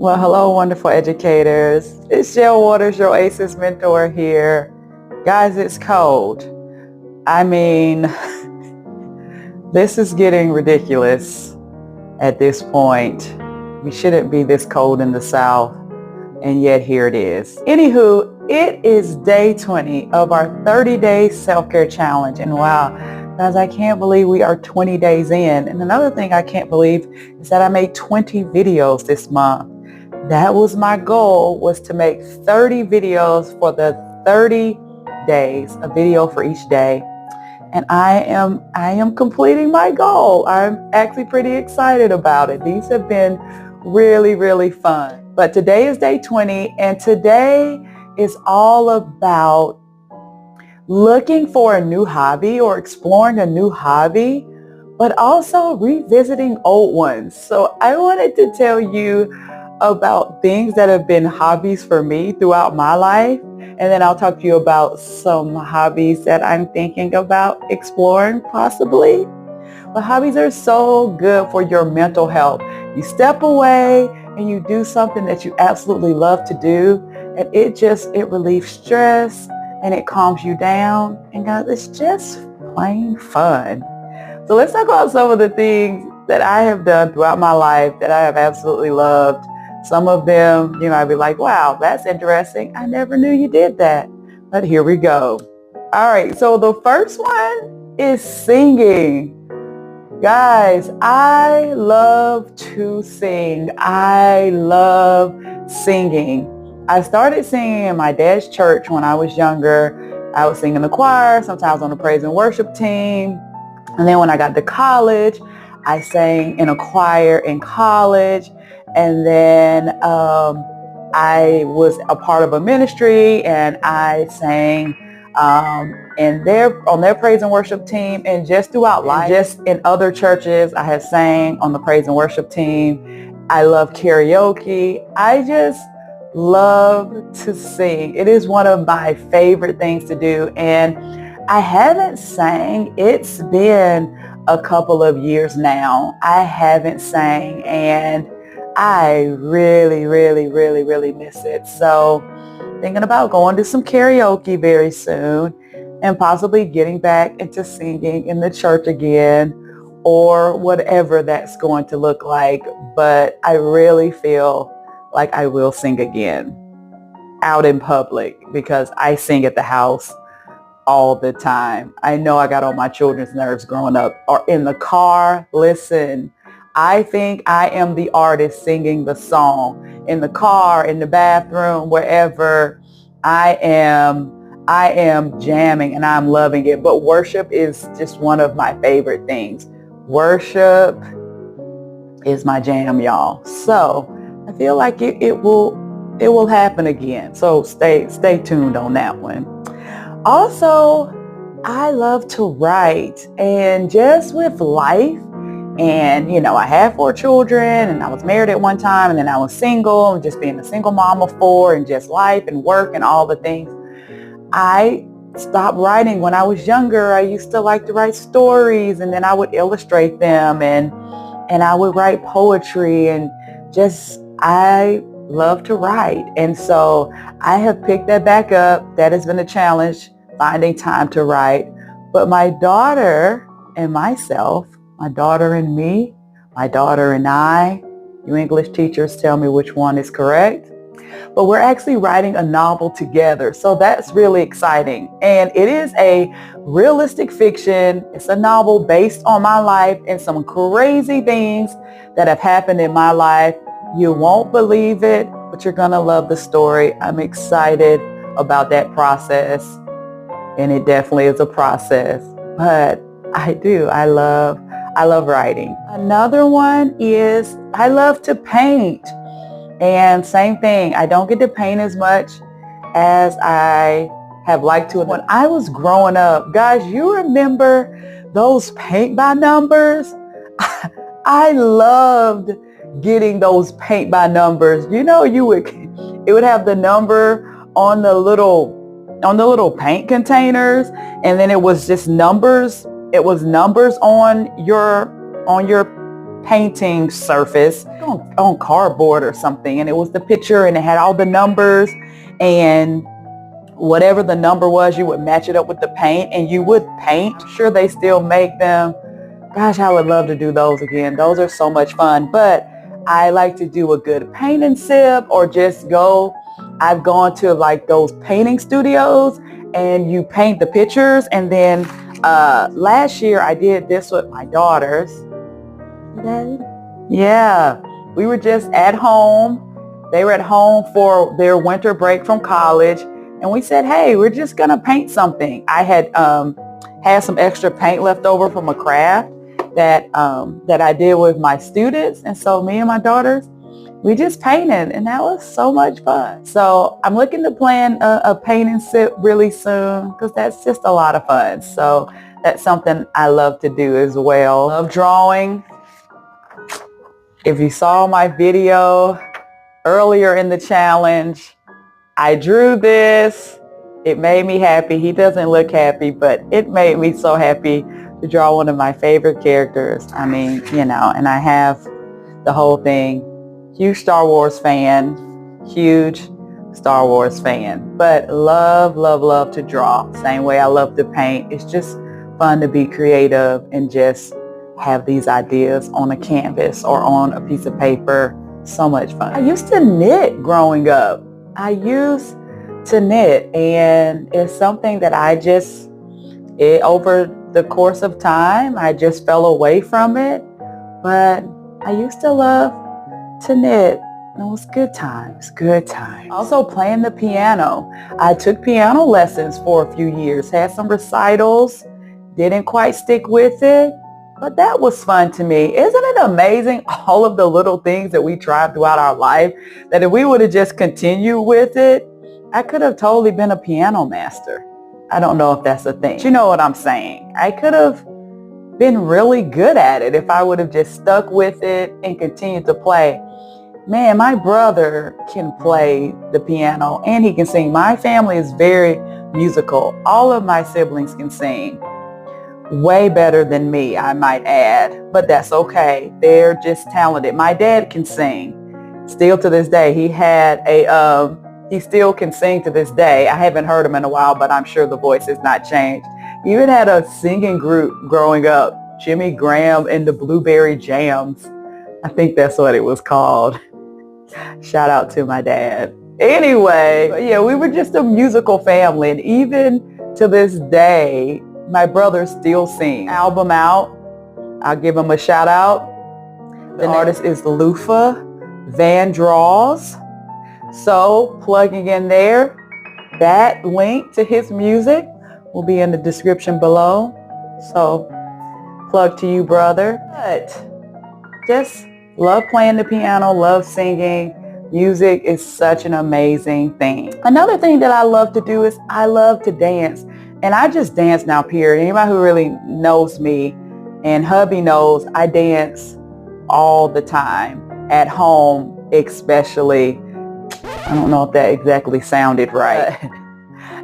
Well, hello, wonderful educators. It's Jill Waters, your ACES mentor here. Guys, it's cold. I mean, this is getting ridiculous at this point. We shouldn't be this cold in the South, and yet here it is. Anywho, it is day 20 of our 30-day self-care challenge. And wow, guys, I can't believe we are 20 days in. And another thing I can't believe is that I made 20 videos this month. That was my goal, was to make 30 videos for the 30 days, a video for each day. And I am completing my goal. I'm actually pretty excited about it. These have been really, really fun. But today is day 20, and today is all about looking for a new hobby or exploring a new hobby, but also revisiting old ones. So I wanted to tell you about things that have been hobbies for me throughout my life. And then I'll talk to you about some hobbies that I'm thinking about exploring possibly. But hobbies are so good for your mental health. You step away and you do something that you absolutely love to do, and it relieves stress and it calms you down. And guys, it's just plain fun. So let's talk about some of the things that I have done throughout my life that I have absolutely loved. Some of them, I'd be like, wow, that's interesting. I never knew you did that. But here we go. All right, so the first one is singing. Guys, I love to sing. I love singing. I started singing in my dad's church when I was younger. I would sing in the choir, sometimes on the praise and worship team. And then when I got to college, I sang in a choir in college. And then I was a part of a ministry, and I sang on their praise and worship team, and just throughout life, just in other churches, I have sang on the praise and worship team. I love karaoke. I just love to sing. It is one of my favorite things to do, and I haven't sang. It's been a couple of years now. I haven't sang, and I really, really, really, really miss it. So thinking about going to some karaoke very soon and possibly getting back into singing in the church again, or whatever that's going to look like. But I really feel like I will sing again out in public, because I sing at the house all the time. I know I got on my children's nerves growing up, or in the car. Listen, I think I am the artist singing the song in the car, in the bathroom, wherever. I am jamming and I'm loving it. But worship is just one of my favorite things. Worship is my jam, y'all. So I feel like it will happen again. So stay tuned on that one. Also, I love to write, and just with life, and I had 4 children, and I was married at one time, and then I was single, and just being a single mom of 4, and just life and work and all the things. I stopped writing when I was younger. I used to like to write stories, and then I would illustrate them, and I would write poetry, and I love to write. And so I have picked that back up. That has been a challenge, finding time to write. But my daughter and myself, my daughter and me, my daughter and I, you English teachers tell me which one is correct, but we're actually writing a novel together. So that's really exciting. And it is a realistic fiction. It's a novel based on my life and some crazy things that have happened in my life. You won't believe it, but you're going to love the story. I'm excited about that process. And it definitely is a process. But I love writing. Another one is I love to paint. And same thing, I don't get to paint as much as I have liked to. When I was growing up, guys, you remember those paint by numbers? I loved getting those paint by numbers. It would have the number on the little paint containers, and then it was just numbers. It was numbers on your painting surface on cardboard or something, and it was the picture and it had all the numbers, and whatever the number was, you would match it up with the paint and you would paint. I'm sure they still make them. Gosh, I would love to do those again. Those are so much fun. But I like to do a good paint and sip, or just go. I've gone to like those painting studios and you paint the pictures. And then last year I did this with my daughters. Yeah, we were just at home. They were at home for their winter break from college. And we said, hey, we're just going to paint something. I had had some extra paint left over from a craft that I did with my students. And so me and my daughters, we just painted, and that was so much fun. So I'm looking to plan a paint and sip really soon, because that's just a lot of fun. So that's something I love to do as well. Love drawing. If you saw my video earlier in the challenge, I drew this. It made me happy. He doesn't look happy, but it made me so happy to draw one of my favorite characters. I mean, you know, and I have the whole thing. Huge Star Wars fan. Huge Star Wars fan. But love, love, love to draw. Same way I love to paint. It's just fun to be creative and just have these ideas on a canvas or on a piece of paper. So much fun. I used to knit growing up. I used to knit, and it's something that over the course of time, I just fell away from it. But I used to love to knit. It was good times, good times. Also playing the piano. I took piano lessons for a few years, had some recitals, didn't quite stick with it, but that was fun to me. Isn't it amazing, all of the little things that we tried throughout our life, that if we would have just continued with it, I could have totally been a piano master. I don't know if that's a thing. But you know what I'm saying. I could have been really good at it if I would have just stuck with it and continued to play. Man, my brother can play the piano and he can sing. My family is very musical. All of my siblings can sing. Way better than me, I might add, but that's okay. They're just talented. My dad can sing. Still to this day, he still can sing to this day. I haven't heard him in a while, but I'm sure the voice has not changed. He even had a singing group growing up, Jimmy Graham and the Blueberry Jams. I think that's what it was called. Shout out to my dad. Anyway, yeah, we were just a musical family, and even to this day, my brother still sings. Album out. I'll give him a shout out. The artist is Luffa Van Draws. So plugging in there, that link to his music will be in the description below. So plug to you, brother. But just love playing the piano, love singing. Music is such an amazing thing. Another thing that I love to do is I love to dance. And I just dance now, period. Anybody who really knows me, and hubby knows, I dance all the time. At home, especially. I don't know if that exactly sounded right.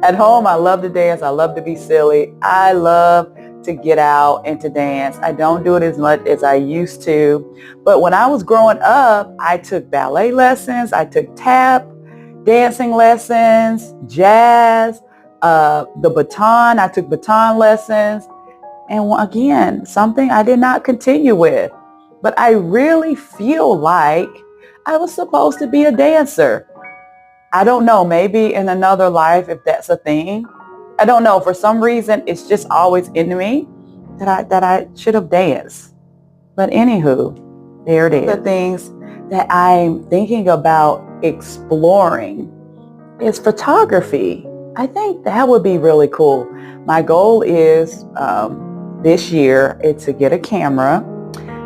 At home, I love to dance. I love to be silly. I love to get out and to dance. I don't do it as much as I used to. But when I was growing up, I took ballet lessons. I took tap dancing lessons, jazz, the baton. I took baton lessons. And again, something I did not continue with. But I really feel like I was supposed to be a dancer. I don't know, maybe in another life, if that's a thing. I don't know. For some reason, it's just always in me that I should have danced. But anywho, there it is. The things that I'm thinking about exploring is photography. I think that would be really cool. My goal is this year is to get a camera,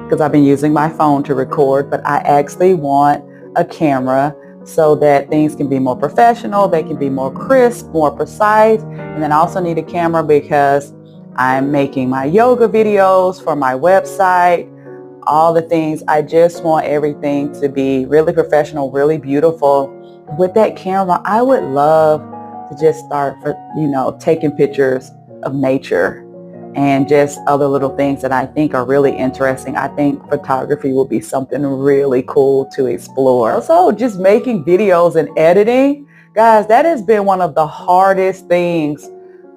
because I've been using my phone to record, but I actually want a camera so that things can be more professional, they can be more crisp, more precise. And then I also need a camera because I'm making my yoga videos for my website, all the things. I just want everything to be really professional, really beautiful. With that camera, I would love to just start taking pictures of nature and just other little things that I think are really interesting. I think photography will be something really cool to explore. Also, just making videos and editing. Guys, that has been one of the hardest things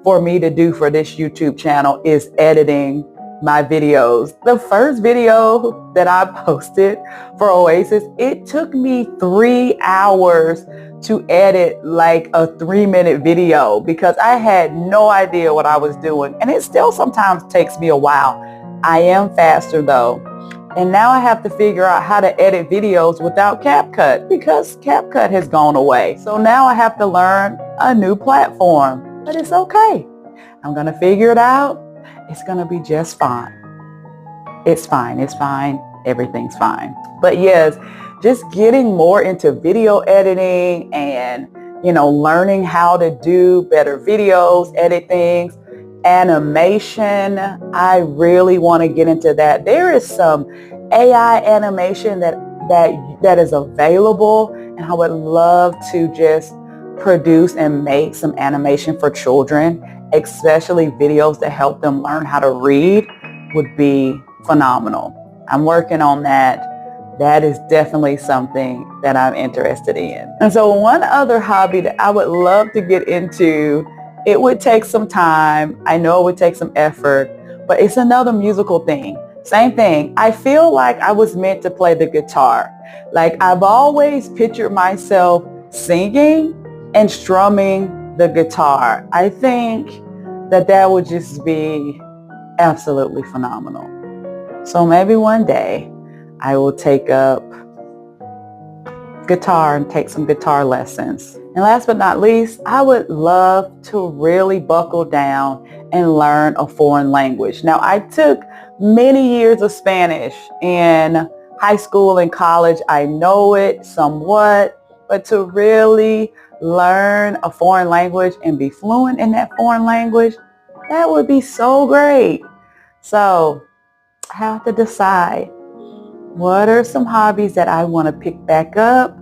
for me to do for this YouTube channel is editing my videos. The first video that I posted for Oasis, it took me 3 hours to edit like a 3-minute video because I had no idea what I was doing. And it still sometimes takes me a while. I am faster though. And now I have to figure out how to edit videos without CapCut because CapCut has gone away. So now I have to learn a new platform, but it's okay. I'm going to figure it out. It's going to be just fine. It's fine. It's fine. Everything's fine. But yes, just getting more into video editing and, learning how to do better videos, edit things, animation. I really want to get into that. There is some AI animation that is available, and I would love to just produce and make some animation for children, especially videos that help them learn how to read would be phenomenal. I'm working on that. That is definitely something that I'm interested in. And so one other hobby that I would love to get into, it would take some time. I know it would take some effort, but it's another musical thing. Same thing. I feel like I was meant to play the guitar. Like I've always pictured myself singing and strumming the guitar. I think that would just be absolutely phenomenal. So maybe one day I will take up guitar and take some guitar lessons. And last but not least, I would love to really buckle down and learn a foreign language. Now, I took many years of Spanish in high school and college. I know it somewhat, but to really learn a foreign language and be fluent in that foreign language, that would be so great. So I have to decide, what are some hobbies that I want to pick back up?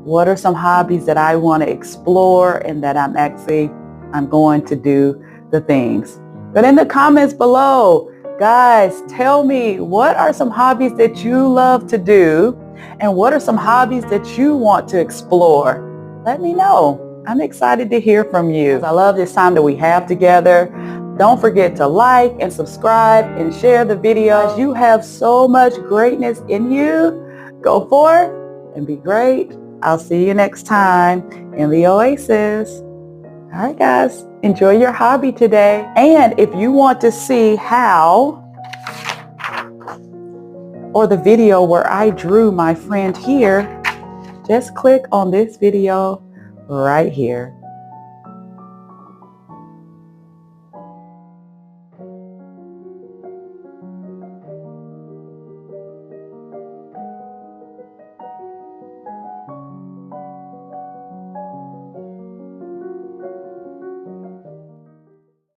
What are some hobbies that I want to explore and that I'm going to do the things? But in the comments below, guys, tell me, what are some hobbies that you love to do? And what are some hobbies that you want to explore? Let me know. I'm excited to hear from you. I love this time that we have together. Don't forget to like and subscribe and share the videos. You have so much greatness in you. Go forth and be great. I'll see you next time in the Oasis. All right, guys, enjoy your hobby today. And if you want to see how, or the video where I drew my friend here, just click on this video right here.